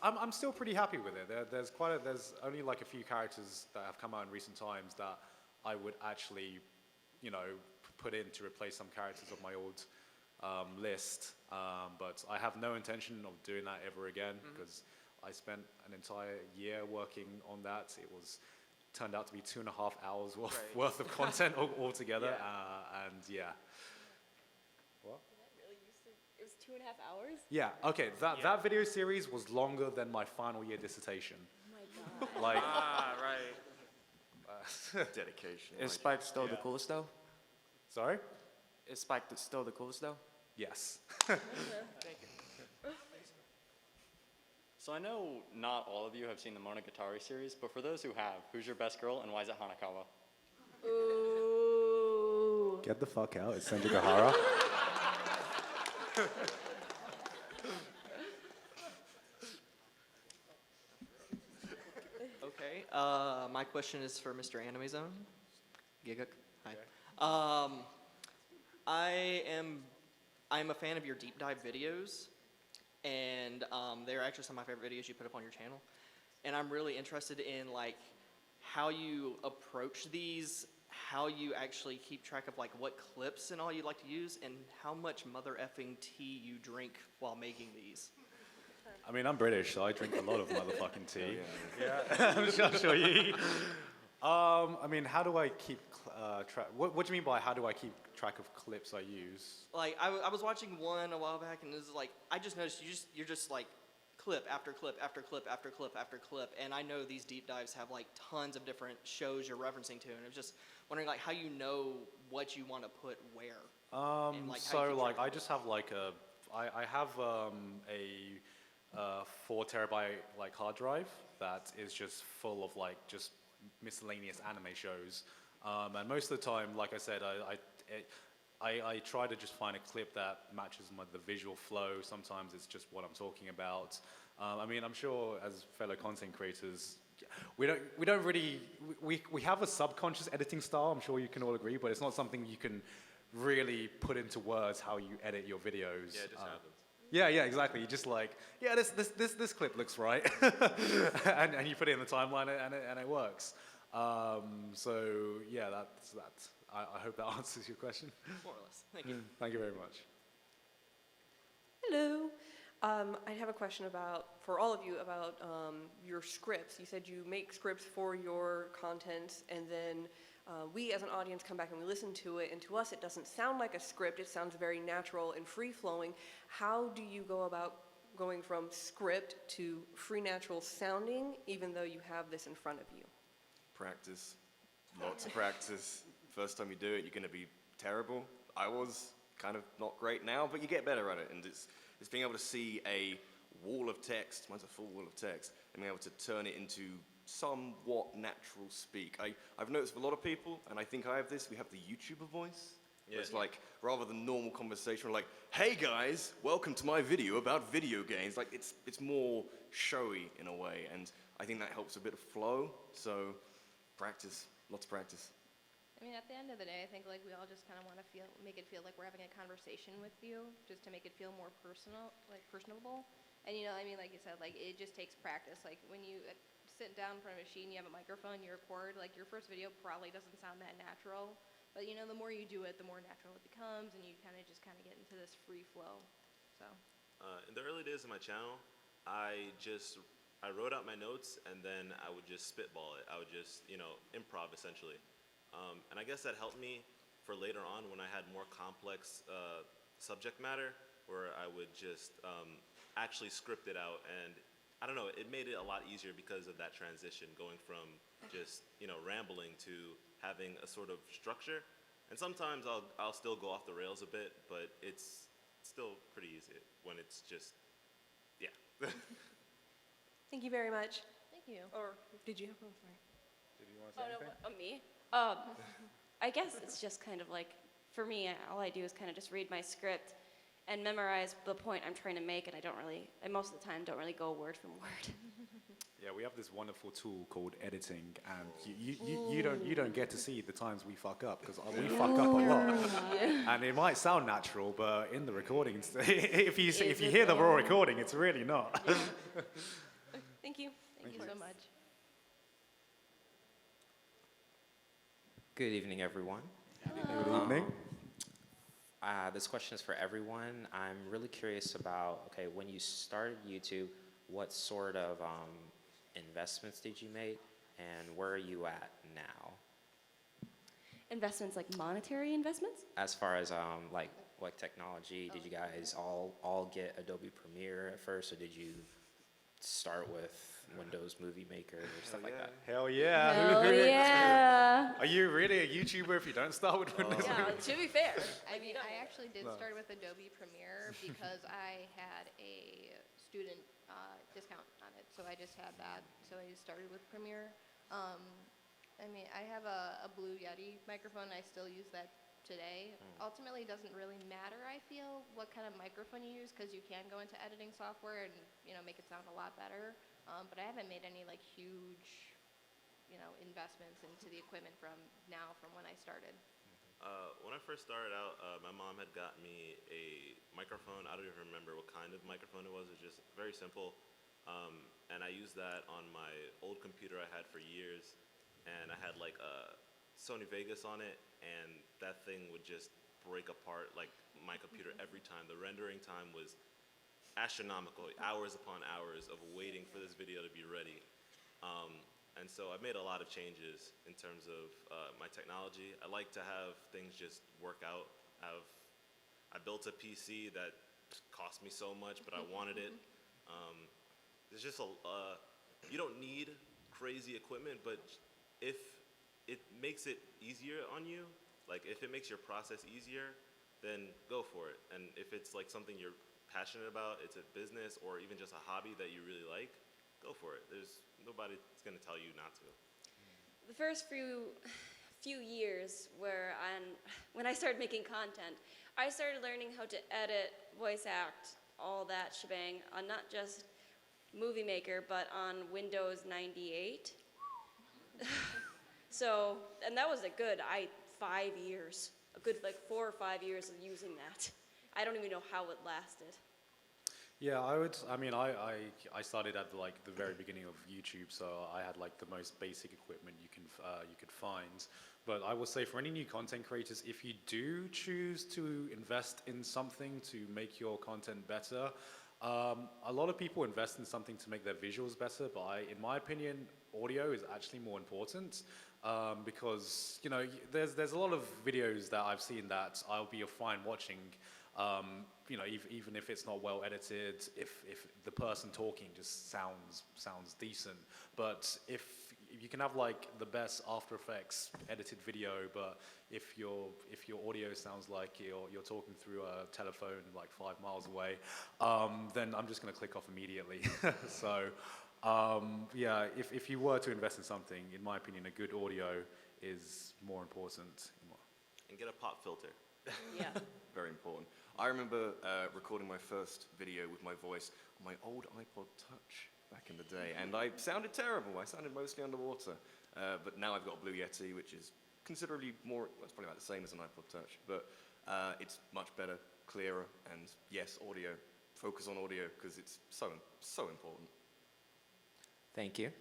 I'm still pretty happy with it. There's only like a few characters that have come out in recent times that I would actually, put in to replace some characters of my old list. But I have no intention of doing that ever again because I spent an entire year working on that. Turned out to be 2.5 hours worth of content altogether, and yeah. What? It was 2.5 hours? Yeah, okay, that video series was longer than my final year dissertation. Oh my god. Like, Right. Dedication. Is Spike still the coolest though? sorry? Is Spike still the coolest though? Yes. So I know not all of you have seen the Monogatari series, but for those who have, who's your best girl and why is it Hanakawa? Ooh. Get the fuck out, it's Senjigahara. Okay, my question is for Mr. Anime Zone. Giguk, hi. I'm a fan of your deep dive videos, and they're actually some of my favorite videos you put up on your channel. And I'm really interested in like how you approach these, how you actually keep track of like what clips and all you like to use, and how much mother effing tea you drink while making these. I mean, I'm British, so I drink a lot of motherfucking tea. Yeah, I'm sure you. I mean, how do I keep track? What do you mean by how do I keep track of clips I use? Like I was watching one a while back, and it was like I just noticed you're just like clip after clip after clip after clip after clip, and I know these deep dives have like tons of different shows you're referencing to, and I was just wondering like how you know what you want to put where. And, like, how you So keep like track I of just it. have like I have a 4 terabyte like hard drive that is just full of like just miscellaneous anime shows, and most of the time, like I said, I try to just find a clip that matches the visual flow. Sometimes it's just what I'm talking about. I mean, I'm sure as fellow content creators, we don't really we have a subconscious editing style. I'm sure you can all agree, but it's not something you can really put into words how you edit your videos. Yeah, it just happens. Yeah, exactly. You just like, yeah, this clip looks right, and you put it in the timeline and it works. So yeah, that's that. I hope that answers your question. More or less. Thank you. Thank you very much. Hello. I have a question for all of you about your scripts. You said you make scripts for your content, and then we as an audience come back and we listen to it, and to us it doesn't sound like a script. It sounds very natural and free-flowing. How do you go about going from script to free natural sounding, even though you have this in front of you? Practice. Lots of practice. First time you do it, you're going to be terrible. I was kind of not great now, but you get better at it. And it's being able to see a wall of text, mine's a full wall of text, and being able to turn it into somewhat natural speak. I've noticed with a lot of people, and I think I have this, we have the YouTuber voice. Yeah. It's like, rather than normal conversation, we're like, hey guys, welcome to my video about video games. Like, it's more showy in a way, and I think that helps a bit of flow. So, practice, lots of practice. I mean, at the end of the day, I think like we all just kind of want to make it feel like we're having a conversation with you, just to make it feel more personal, like personable. And I mean, like you said, like it just takes practice. Like when you sit down in front of a machine, you have a microphone, you record. Like your first video probably doesn't sound that natural, but the more you do it, the more natural it becomes, and you kind of get into this free flow. So. In the early days of my channel, I wrote out my notes and then I would just spitball it. I would just improv essentially. And I guess that helped me for later on when I had more complex subject matter, where I would just actually script it out. And I don't know, it made it a lot easier because of that transition, going from just rambling to having a sort of structure. And sometimes I'll still go off the rails a bit, but it's still pretty easy when it's just, yeah. Thank you very much. Thank you. Or did you? Oh, sorry. Did you want to say anything? Me? I guess it's just kind of like, for me, all I do is kind of just read my script and memorize the point I'm trying to make, and I most of the time don't really go word for word. Yeah, we have this wonderful tool called editing, and you don't get to see the times we fuck up, because we fuck up a lot. And it might sound natural, but in the recordings, if you hear the raw recording, it's really not. Thank you. Thank you so much. Good evening, everyone. Good evening. This question is for everyone. I'm really curious about, when you started YouTube, what sort of investments did you make, and where are you at now? Investments like monetary investments? As far as like technology, did you guys all get Adobe Premiere at first, or did you start with Windows Movie Maker or stuff like that? Hell yeah. Hell yeah. Are you really a YouTuber if you don't start with Windows? Yeah, To be fair, I mean, I actually did start with Adobe Premiere because I had a student discount on it, so I just had that. So I just started with Premiere. I mean, I have a Blue Yeti microphone. I still use that today. Ultimately, it doesn't really matter, I feel, what kind of microphone you use, because you can go into editing software and make it sound a lot better. But I haven't made any like huge, investments into the equipment from when I started. When I first started out, my mom had got me a microphone. I don't even remember what kind of microphone it was. It was just very simple. And I used that on my old computer I had for years. And I had like a Sony Vegas on it, and that thing would just break apart like my computer every time. The rendering time was astronomical, hours upon hours of waiting for this video to be ready. And so I made a lot of changes in terms of my technology. I like to have things just work out. I built a PC that cost me so much, but I wanted it. There's just you don't need crazy equipment, but if it makes it easier on you, like if it makes your process easier, then go for it. And if it's like something you're passionate about, it's a business or even just a hobby that you really like, go for it. There's nobody that's gonna tell you not to. The first few years when I started making content, I started learning how to edit, voice act, all that shebang on not just Movie Maker, but on Windows 98. So, and that was a good 5 years, a good like 4 or 5 years of using that. I don't even know how it lasted. Yeah, I started at like the very beginning of YouTube, so I had like the most basic equipment you could find. But I will say for any new content creators, if you do choose to invest in something to make your content better, a lot of people invest in something to make their visuals better, but in my opinion, audio is actually more important. Because there's a lot of videos that I've seen that I'll be fine watching, even if it's not well edited, if the person talking just sounds decent. But if you can have like the best After Effects edited video, but if your audio sounds like you're talking through a telephone like 5 miles away, then I'm just gonna click off immediately. So. Yeah, if you were to invest in something, in my opinion, a good audio is more important. And get a pop filter. Yeah. Very important. I remember recording my first video with my voice on my old iPod Touch back in the day, and I sounded terrible. I sounded mostly underwater. But now I've got a Blue Yeti, which is considerably more, well, it's probably about the same as an iPod Touch, but it's much better, clearer, and yes, audio. Focus on audio, because it's so important. Thank you.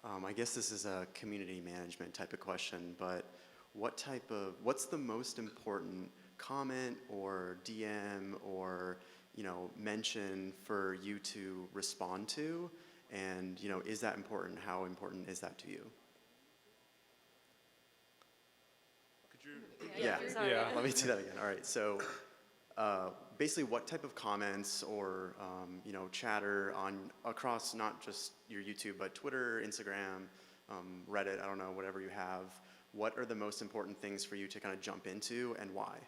I guess this is a community management type of question, but what's the most important comment or DM or mention for you to respond to? And is that important? How important is that to you? Could you? Yeah. Let me do that again. All right. So basically, what type of comments or chatter across not just your YouTube but Twitter, Instagram, Reddit, I don't know, whatever you have. What are the most important things for you to kind of jump into, and why?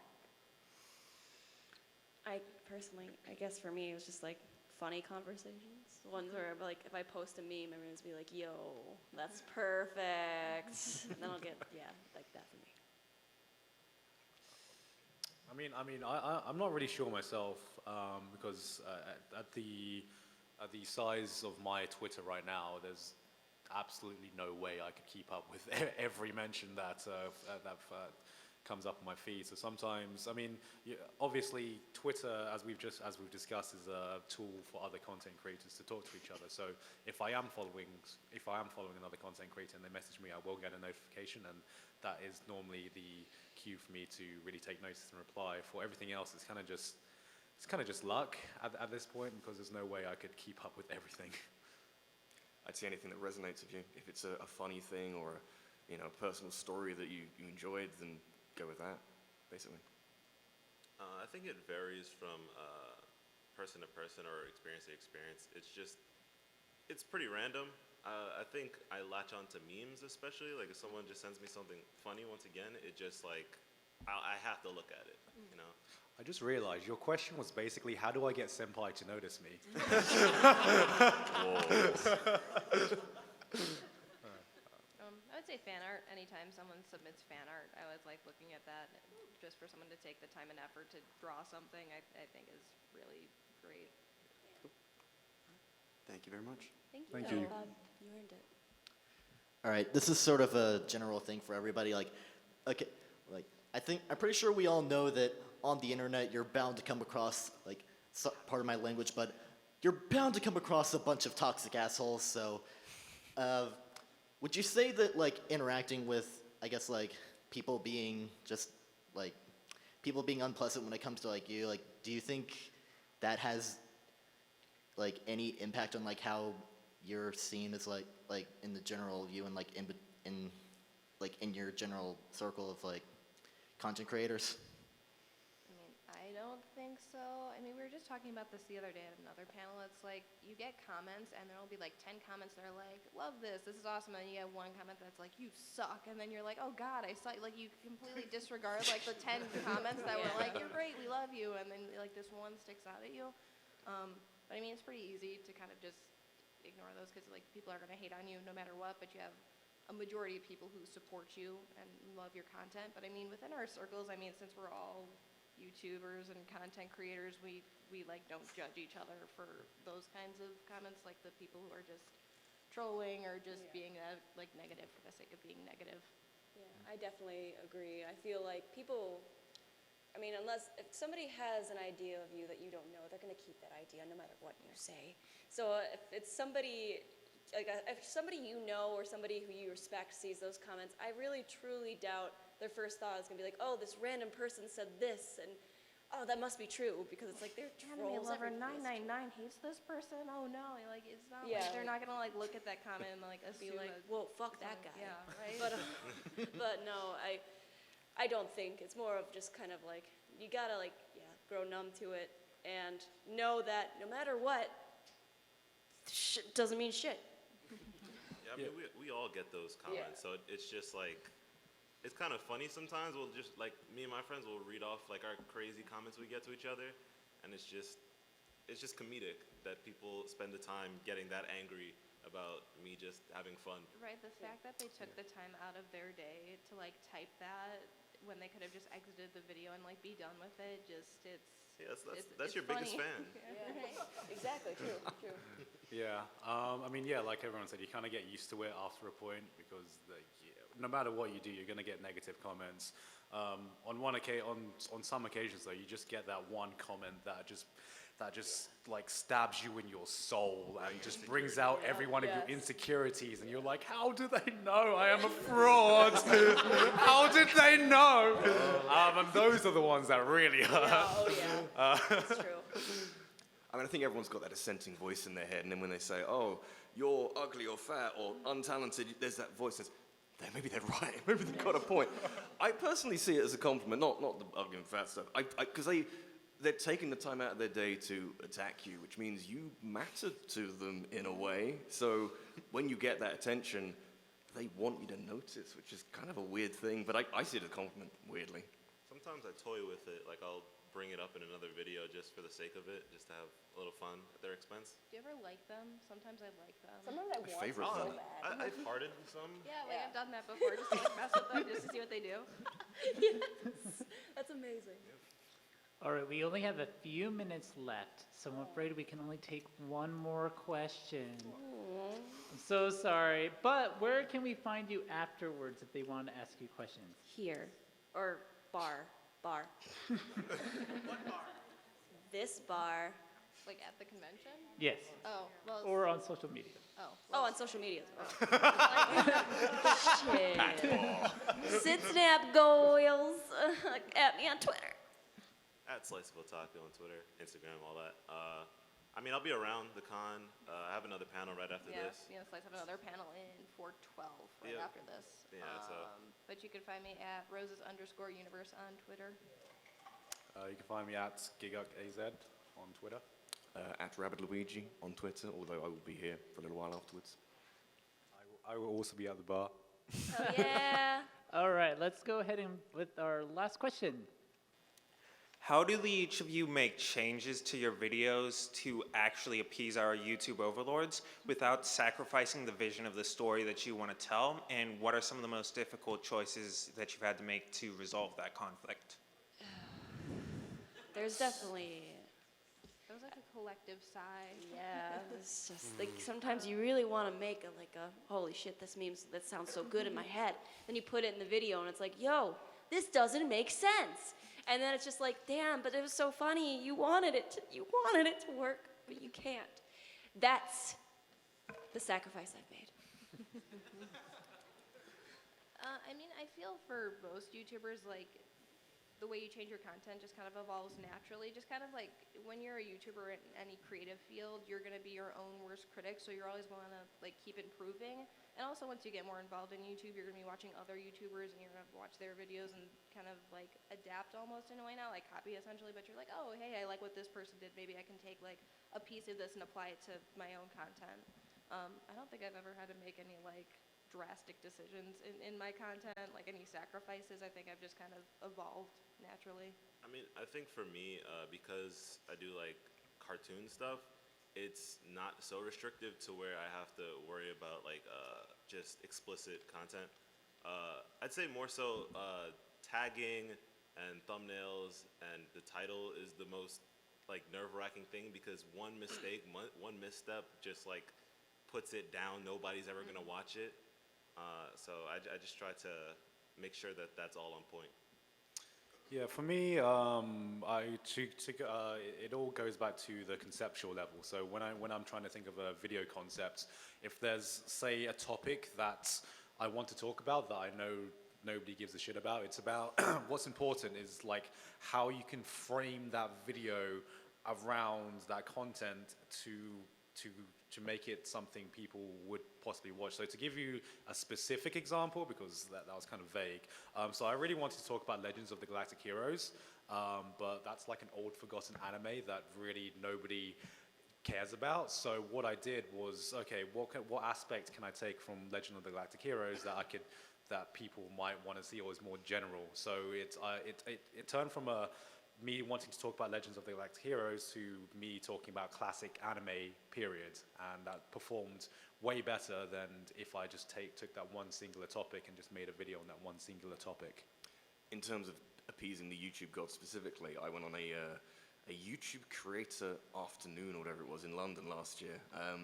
I guess for me, it was just like funny conversations. The ones where like if I post a meme, everyone's be like, "Yo, that's perfect," and then I'll get like that for me. I'm not really sure myself because at the size of my Twitter right now, there's absolutely no way I could keep up with every mention that comes up on my feed. So sometimes, obviously Twitter, as we've discussed, is a tool for other content creators to talk to each other. So if I am following another content creator and they message me, I will get a notification, and that is normally the cue for me to really take notice and reply. For everything else, it's kind of just luck at this point, because there's no way I could keep up with everything. I'd see anything that resonates with you. If it's a funny thing or a personal story that you enjoyed, then go with that, basically. I think it varies from person to person or experience to experience. It's pretty random. I think I latch on to memes, especially. Like if someone just sends me something funny, once again, it just like, I have to look at it, I just realized your question was basically, how do I get Senpai to notice me? I would say fan art. Anytime someone submits fan art, I always like looking at that. Just for someone to take the time and effort to draw something, I think is really great. Thank you very much. Thank you. You earned it. All right, this is sort of a general thing for everybody. I'm pretty sure we all know that on the internet you're bound to come across, part of my language, but you're bound to come across a bunch of toxic assholes. So, would you say that interacting with, people being people being unpleasant when it comes to you, do you think that has any impact on how you're seen as in the general view and in your general circle of content creators? I don't think so. I mean, we were just talking about this the other day at another panel. It's like you get comments, and there'll be like 10 comments that are like, "Love this, this is awesome," and you get one comment that's like, "You suck," and then you're like, "Oh God, I saw." Like you completely disregard like the 10 comments that were like, "You're great, we love you," and then like this one sticks out at you. But I mean, it's pretty easy to kind of just ignore those because like people are gonna hate on you no matter what. But you have a majority of people who support you and love your content. But I mean, within our circles, I mean, since we're all YouTubers and content creators, we like don't judge each other for those kinds of comments, like the people who are just trolling or just being like negative for the sake of being negative. Yeah, I definitely agree. I feel like people, I mean, if somebody has an idea of you that you don't know, they're going to keep that idea no matter what you say. So if it's somebody, if somebody you know or somebody who you respect sees those comments, I really truly doubt their first thought is going to be like, oh, this random person said this, and oh, that must be true, because it's like they're Anime trolls. lover everything is 999 hates this person. Oh no, like it's not. Yeah, like, they're like- not gonna like look at that comment and like be assume like, that well, fuck it's that like- guy. Yeah, right. But no, I don't think. It's more of just kind of like, you gotta like, grow numb to it and know that no matter what, shit doesn't mean shit. Yeah, I mean, we all get those comments, so it's just like, it's kind of funny sometimes. We'll just, like, me and my friends will read off, like, our crazy comments we get to each other, and it's just comedic that people spend the time getting that angry about me just having fun. Right, the fact that they took the time out of their day to like type that when they could have just exited the video and like be done with it, That's your biggest fan. Exactly, true. Yeah, I mean, yeah, like everyone said, you kind of get used to it after a point because no matter what you do, you're going to get negative comments. On some occasions, though, you just get that one comment that just like stabs you in your soul and just brings out every one of your insecurities, and you're like, how do they know I am a fraud? How did they know? And those are the ones that really hurt. That's true. I mean, I think everyone's got that dissenting voice in their head, and then when they say, oh, you're ugly or fat or untalented, there's that voice that's, maybe they're right, maybe they've got a point. I personally see it as a compliment, not the ugly and fat stuff, because they're taking the time out of their day to attack you, which means you matter to them in a way. So when you get that attention, they want you to notice, which is kind of a weird thing, but I see it as a compliment, weirdly. Sometimes I toy with it, like I'll bring it up in another video just for the sake of it, just to have a little fun at their expense. Do you ever like them? Sometimes I like them. Sometimes I My want favorite so thing. bad. I've hearted some. Yeah, like I've done that before, just to like mess with them, just to see what they do. Yes, that's amazing. All right, we only have a few minutes left, so I'm afraid we can only take one more question. I'm so sorry, but where can we find you afterwards if they want to ask you questions? Here, or bar. What bar? This bar. Like at the convention? Yes. Oh, well. Or on social media. Oh, on social media. Shit. Sit snap goals. At me on Twitter. At Sliceable Taco on Twitter, Instagram, all that. I mean, I'll be around the con. I have another panel right after this. Yeah, Slice have another panel in 412 right after this. Yeah, so. But you can find me at roses_universe on Twitter. You can find me at GigUkAZ on Twitter. At Rabbit Luigi on Twitter, although I will be here for a little while afterwards. I will also be at the bar. Oh, yeah. All right, let's go ahead and with our last question. How do each of you make changes to your videos to actually appease our YouTube overlords without sacrificing the vision of the story that you want to tell? And what are some of the most difficult choices that you've had to make to resolve that conflict? There's definitely... It was like a collective sigh. Yeah, it's just like sometimes you really want to make a holy shit, this meme that sounds so good in my head. Then you put it in the video and it's like, yo, this doesn't make sense. And then it's just like, damn, but it was so funny. You wanted it to work, but you can't. That's the sacrifice I've made. I mean, I feel for most YouTubers, like, the way you change your content just kind of evolves naturally. Just kind of like when you're a YouTuber in any creative field, you're going to be your own worst critic, so you're always going to like keep improving. And also once you get more involved in YouTube, you're going to be watching other YouTubers and you're going to watch their videos and kind of like adapt almost in a way now, like copy essentially, but you're like, oh, hey, I like what this person did. Maybe I can take like a piece of this and apply it to my own content. I don't think I've ever had to make any like drastic decisions in my content, like any sacrifices. I think I've just kind of evolved naturally. I mean, I think for me, because I do like cartoon stuff, it's not so restrictive to where I have to worry about like just explicit content. I'd say more so tagging and thumbnails and the title is the most like nerve-wracking thing, because one mistake, one misstep just like puts it down. Nobody's ever gonna watch it. So I just try to make sure that that's all on point. Yeah, for me, it all goes back to the conceptual level. So when I'm trying to think of a video concept, if there's, say, a topic that I want to talk about that I know nobody gives a shit about, it's about what's important is like how you can frame that video around that content to make it something people would possibly watch. So to give you a specific example, because that was kind of vague, so I really wanted to talk about Legends of the Galactic Heroes, but that's like an old forgotten anime that really nobody cares about. So what I did was, okay, what aspect can I take from Legend of the Galactic Heroes that people might want to see, or is more general? So it turned from me wanting to talk about Legends of the Galactic Heroes to me talking about classic anime periods, and that performed way better than if I just took that one singular topic and just made a video on that one singular topic. In terms of appeasing the YouTube gods specifically, I went on a YouTube creator afternoon or whatever it was in London last year,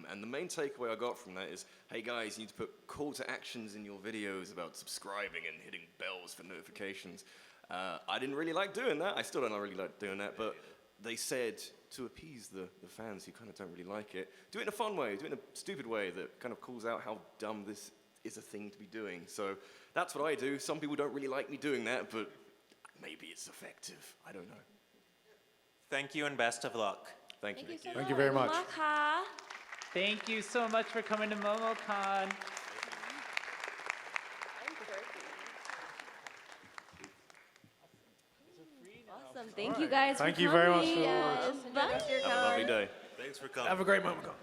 and the main takeaway I got from that is, hey guys, you need to put call to actions in your videos about subscribing and hitting bells for notifications. I didn't really like doing that. I still don't really like doing that, but they said to appease the fans who kind of don't really like it, do it in a fun way, do it in a stupid way that kind of calls out how dumb this is a thing to be doing. So that's what I do. Some people don't really like me doing that, but maybe it's effective. I don't know. Thank you and best of luck. Thank you. Thank you very much. Thank you so much for coming to MomoCon. Awesome. Thank you guys Thank for you coming. very much for Yes. Bye. Have a lovely day. Thanks for coming. Have a great MomoCon.